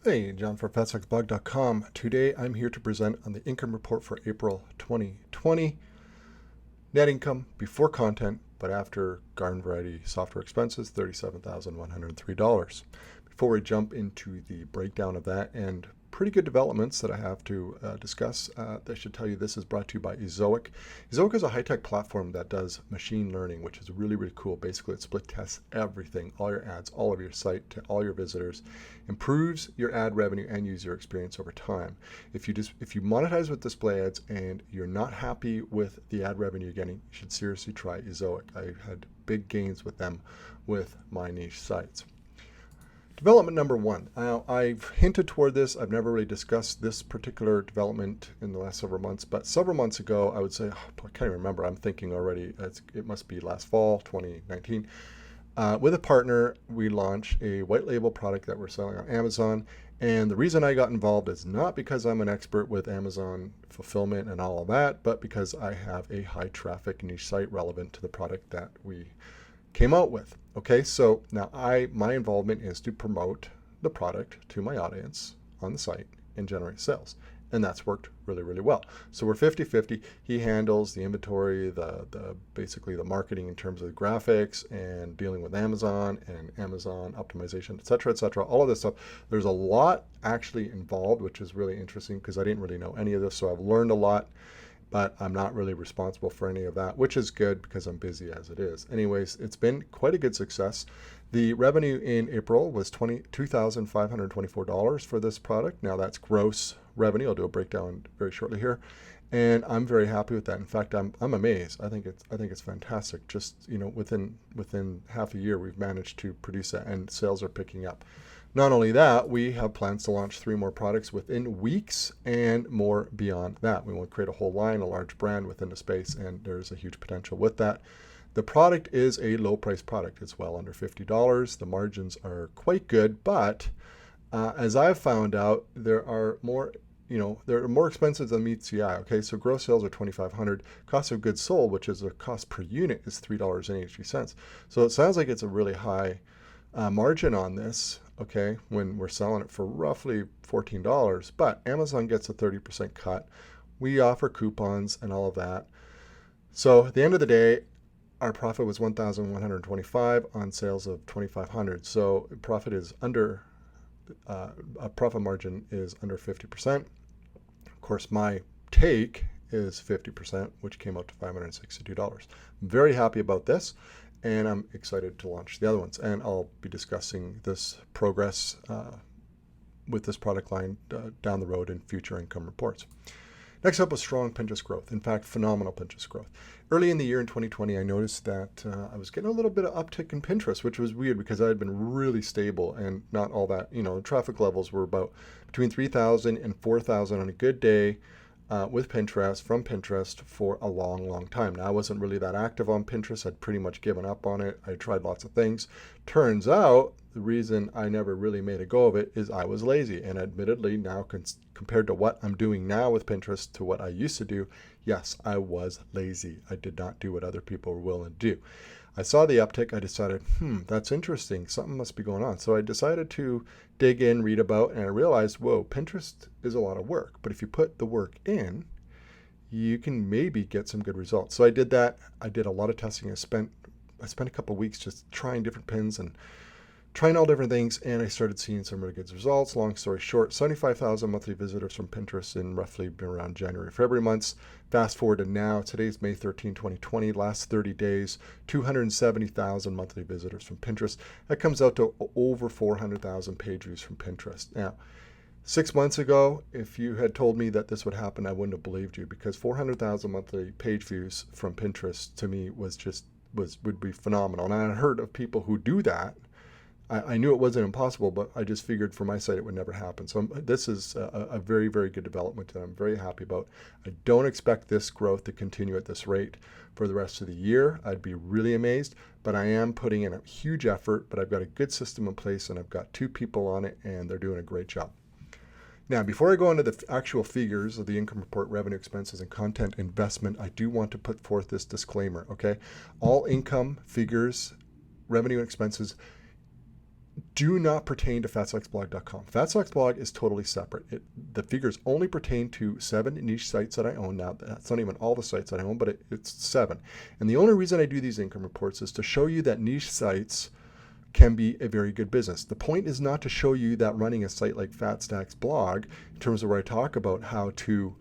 Hey, John from FastTaxBlog.com. Today I'm here to present on the income report for April 2020. Net income before content, but after garden variety software expenses, $37,103. Before we jump into the breakdown of that and pretty good developments that I have to discuss, I should tell you this is brought to you by Ezoic. Ezoic is a high-tech platform that does machine learning, which is really, really cool. Basically, it split tests everything, all your ads, all of your site to all your visitors, improves your ad revenue and user experience over time. If you monetize with display ads and you're not happy with the ad revenue you're getting, you should seriously try Ezoic. I had big gains with them with my niche sites. Development number one. Now, I've hinted toward this. I've never really discussed this particular development in the last several months, but several months ago, I would say, I can't even remember. I'm thinking already, it must be last fall, 2019. With a partner, we launched a white label product that we're selling on Amazon. And the reason I got involved is not because I'm an expert with Amazon fulfillment and all of that, but because I have a high traffic niche site relevant to the product that we came out with. Okay, so now my involvement is to promote the product to my audience on the site and generate sales. And that's worked really, really well. So we're 50-50. He handles the inventory, basically the marketing in terms of the graphics and dealing with Amazon and Amazon optimization, et cetera, all of this stuff. There's a lot actually involved, which is really interesting because I didn't really know any of this. So I've learned a lot, but I'm not really responsible for any of that, which is good because I'm busy as it is. Anyways, it's been quite a good success. The revenue in April was $2,524 for this product. Now that's gross revenue. I'll do a breakdown very shortly here. And I'm very happy with that. In fact, I'm amazed. I think it's fantastic. Just, within half a year, we've managed to produce that and sales are picking up. Not only that, we have plans to launch 3 more products within weeks and more beyond that. We want to create a whole line, a large brand within the space, and there's a huge potential with that. The product is a low price product. It's well under $50. The margins are quite good, but as I've found out, there are more expensive than meets the eye. Okay, so gross sales are $2,500. Cost of goods sold, which is the cost per unit, is $3.83. So it sounds like it's a really high margin on this, okay, when we're selling it for roughly $14, but Amazon gets a 30% cut. We offer coupons and all of that. So at the end of the day, our profit was $1,125 on sales of $2,500. So profit is under, a profit margin is under 50%. Of course, my take is 50%, which came out to $562. I'm very happy about this, and I'm excited to launch the other ones. And I'll be discussing this progress with this product line down the road in future income reports. Next up was strong Pinterest growth. In fact, phenomenal Pinterest growth. Early in the year in 2020, I noticed that I was getting a little bit of uptick in Pinterest, which was weird because I had been really stable and not all that, traffic levels were about between 3,000 and 4,000 on a good day with Pinterest, from Pinterest for a long, long time. Now, I wasn't really that active on Pinterest. I'd pretty much given up on it. I tried lots of things. Turns out the reason I never really made a go of it is I was lazy. And admittedly, now compared to what I'm doing now with Pinterest to what I used to do, yes, I was lazy. I did not do what other people were willing to do. I saw the uptick. I decided, that's interesting. Something must be going on. So I decided to dig in, read about, and I realized, whoa, Pinterest is a lot of work. But if you put the work in, you can maybe get some good results. So I did that. I did a lot of testing. I spent a couple of weeks just trying different pins and trying all different things, and I started seeing some really good results. Long story short, 75,000 monthly visitors from Pinterest in roughly around January, February months. Fast forward to now, today's May 13, 2020, last 30 days, 270,000 monthly visitors from Pinterest. That comes out to over 400,000 page views from Pinterest. Now, 6 months ago, if you had told me that this would happen, I wouldn't have believed you, because 400,000 monthly page views from Pinterest to me would be phenomenal. And I had heard of people who do that. I knew it wasn't impossible, but I just figured for my site it would never happen. So this is a very, very good development that I'm very happy about. I don't expect this growth to continue at this rate for the rest of the year. I'd be really amazed, but I am putting in a huge effort, but I've got a good system in place and I've got 2 people on it and they're doing a great job. Now, before I go into the actual figures of the income report, revenue, expenses, and content investment, I do want to put forth this disclaimer, okay? All income figures, revenue, and expenses do not pertain to fatsexblog.com. Fatsexblog is totally separate. The figures only pertain to 7 niche sites that I own. Now, that's not even all the sites that I own, but it's 7. And the only reason I do these income reports is to show you that niche sites can be a very good business. The point is not to show you that running a site like Fatstack's blog, in terms of where I talk about how to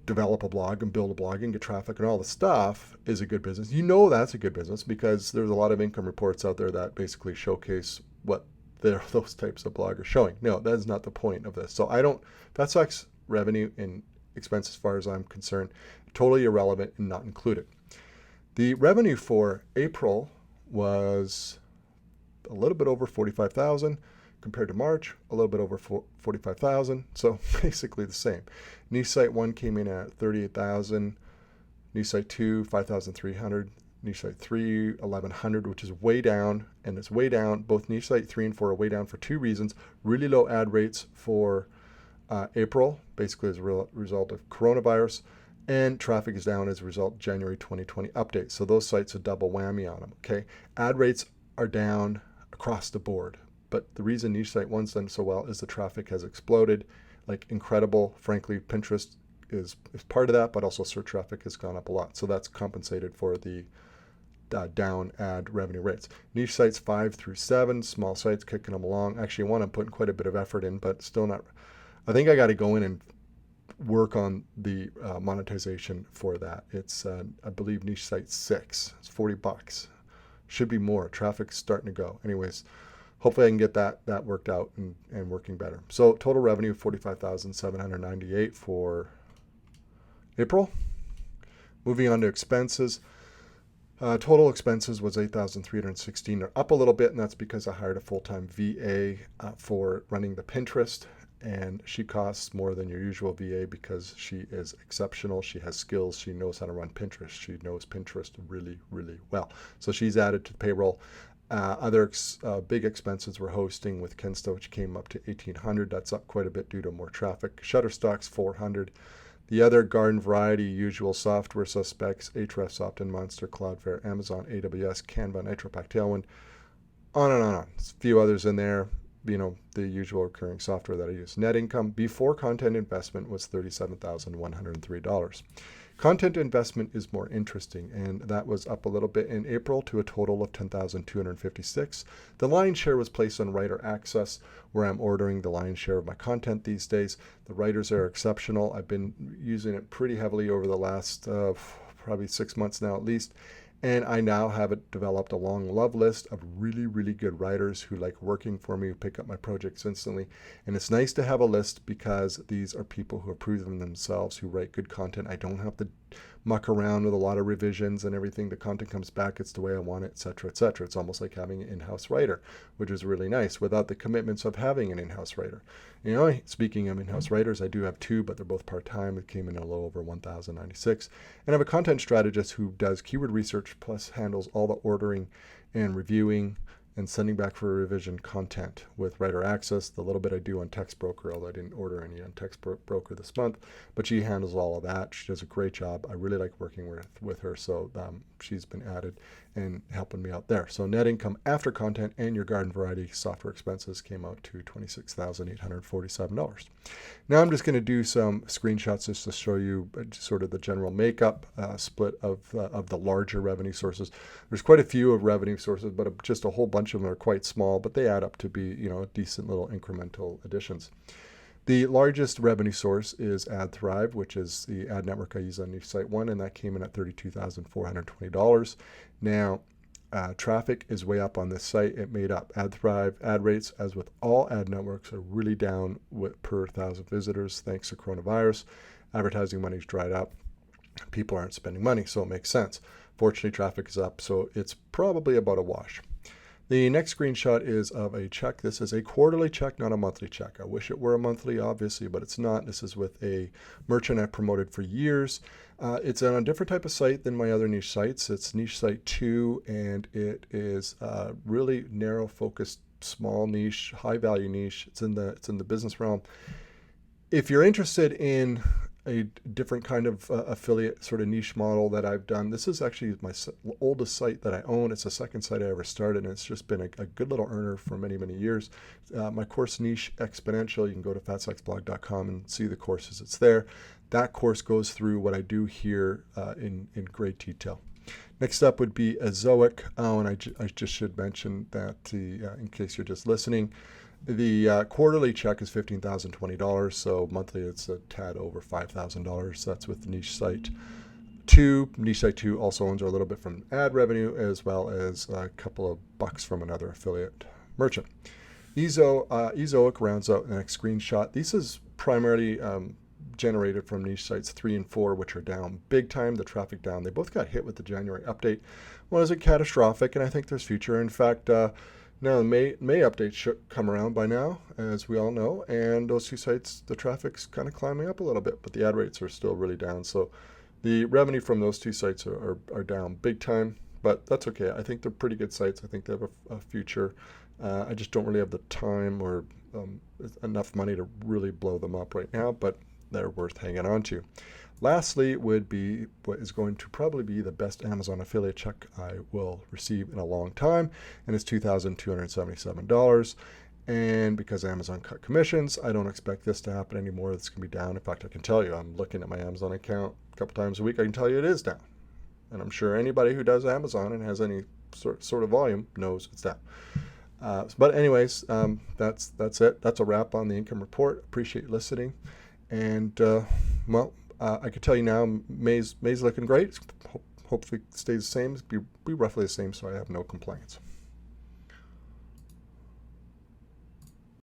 develop a blog and build a blog and get traffic and all the stuff, is a good business. You know that's a good business because there's a lot of income reports out there that basically showcase what those types of blog are showing. No, that is not the point of this. So Fatstack's revenue and expense, as far as I'm concerned, totally irrelevant and not included. The revenue for April was a little bit over 45,000 compared to March, a little bit over 45,000. So basically the same. Niche site 1 came in at 38,000. Niche site 2, 5,300. Niche site 3, 1,100, which is way down, and it's way down. Both niche site 3 and 4 are way down for 2 reasons. Really low ad rates for April, basically as a result of coronavirus, and traffic is down as a result of January 2020 update. So those sites a double whammy on them, okay? Ad rates are down across the board, but the reason niche site 1's done so well is the traffic has exploded, like incredible. Frankly, Pinterest is part of that, but also search traffic has gone up a lot. So that's compensated for the down ad revenue rates. Niche sites 5 through 7, small sites kicking them along. Actually, one I'm putting quite a bit of effort in, but still not. I think I got to go in and work on the monetization for that. It's, I believe, niche site 6. It's $40. Should be more. Traffic's starting to go. Anyways, hopefully I can get that worked out and working better. So total revenue 45,798 for April. Moving on to expenses. Total expenses was 8,316. They're up a little bit, and that's because I hired a full-time VA for running the Pinterest, and she costs more than your usual VA because she is exceptional. She has skills. She knows how to run Pinterest. She knows Pinterest really, really well. So she's added to the payroll. Other big expenses were hosting with Kensta, which came up to 1,800. That's up quite a bit due to more traffic. Shutterstock's 400. The other garden variety usual software suspects: Ahrefs, Optin, Monster, Cloudflare, Amazon, AWS, Canva, NitroPack, Tailwind, on and on and on. There's a few others in there, the usual recurring software that I use. Net income before content investment was $37,103. Content investment is more interesting, and that was up a little bit in April to a total of $10,256. The lion's share was placed on Writer Access, where I'm ordering the lion's share of my content these days. The writers are exceptional. I've been using it pretty heavily over the last probably 6 months now at least. And I now have developed a long love list of really, really good writers who like working for me, who pick up my projects instantly. And it's nice to have a list because these are people who have proven themselves, who write good content. I don't have to muck around with a lot of revisions and everything. The content comes back, it's the way I want it, etc., etc. It's almost like having an in-house writer, which is really nice without the commitments of having an in-house writer. Speaking of in-house writers, I do have 2, but they're both part-time. It came in a little over 1,096. And I have a content strategist who does keyword research plus handles all the ordering and reviewing and sending back for revision content with Writer Access. The little bit I do on Text Broker, although I didn't order any on Text Broker this month, but she handles all of that. She does a great job. I really like working with her, so she's been added and helping me out there. So net income after content and your garden variety software expenses came out to $26,847. Now I'm just going to do some screenshots just to show you sort of the general makeup split of the larger revenue sources. There's quite a few of revenue sources, but just a whole bunch of them are quite small, but they add up to be decent little incremental additions. The largest revenue source is AdThrive, which is the ad network I use on niche site 1, and that came in at $32,420. Now, traffic is way up on this site. It made up. AdThrive ad rates, as with all ad networks, are really down per 1,000 visitors thanks to coronavirus. Advertising money's dried up. People aren't spending money, so it makes sense. Fortunately, traffic is up, so it's probably about a wash. The next screenshot is of a check. This is a quarterly check, not a monthly check. I wish it were a monthly, obviously, but it's not. This is with a merchant I've promoted for years. It's on a different type of site than my other niche sites. It's niche site 2, and it is really narrow focused, small niche, high value niche. It's in the business realm. If you're interested in a different kind of affiliate sort of niche model that I've done. This is actually my oldest site that I own. It's the second site I ever started, and it's just been a good little earner for many, many years. My course, Niche Exponential, you can go to fatsexblog.com and see the courses. It's there. That course goes through what I do here in great detail. Next up would be Ezoic. Oh, and I just should mention that in case you're just listening, the quarterly check is $15,020, so monthly it's a tad over $5,000. That's with the Niche Site 2. Niche Site 2 also owns a little bit from ad revenue as well as a couple of bucks from another affiliate merchant. Ezoic rounds out the next screenshot. This is primarily generated from Niche Sites 3 and 4, which are down big time, the traffic down. They both got hit with the January update. One isn't catastrophic, and I think there's future. In fact, now the May update should come around by now, as we all know, and those two sites, the traffic's kind of climbing up a little bit, but the ad rates are still really down. So the revenue from those two sites are down big time, but that's okay. I think they're pretty good sites. I think they have a future. I just don't really have the time or enough money to really blow them up right now, but they're worth hanging on to. Lastly would be what is going to probably be the best Amazon affiliate check I will receive in a long time, and it's $2,277. And because Amazon cut commissions, I don't expect this to happen anymore. It's going to be down. In fact, I can tell you, I'm looking at my Amazon account a couple times a week. I can tell you it is down. And I'm sure anybody who does Amazon and has any sort of volume knows it's down. But anyways, that's it. That's a wrap on the income report. Appreciate you listening. And I could tell you now, May's looking great. Hopefully it stays the same. Be roughly the same, so I have no complaints.